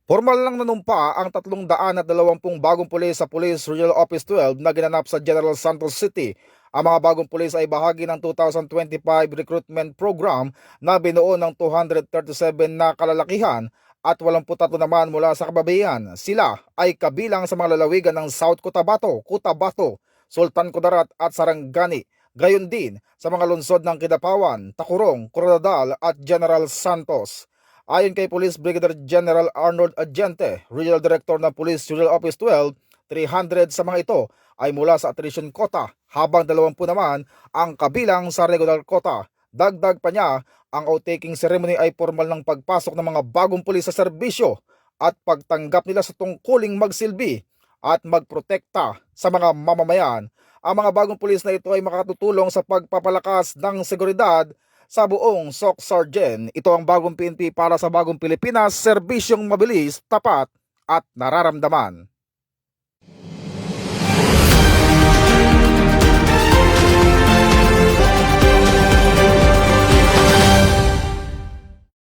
Formal lang nanumpa ang 320 bagong pulis sa Police Regional Office 12 na ginanap sa General Santos City. Ang mga bagong pulis ay bahagi ng 2025 recruitment program na binuo ng 237 na kalalakihan at 83 naman mula sa kababaihan. Sila ay kabilang sa mga lalawigan ng South Cotabato, Sultan Kudarat at Sarangani. Gayon din sa mga lungsod ng Kidapawan, Tacurong, Coronadal at General Santos. Ayon kay Police Brigadier General Arnold Agente, Regional Director ng Police Regional Office 12, 300 sa mga ito ay mula sa attrition quota habang 20 naman ang kabilang sa regular quota. Dagdag pa niya, ang oath-taking ceremony ay formal ng pagpasok ng mga bagong pulis sa serbisyo at pagtanggap nila sa tungkuling magsilbi at magprotekta sa mga mamamayan. Ang mga bagong pulis na ito ay makatutulong sa pagpapalakas ng seguridad sa buong SOC Sergeant. Ito ang bagong PNP para sa bagong Pilipinas, serbisyong mabilis, tapat at nararamdaman.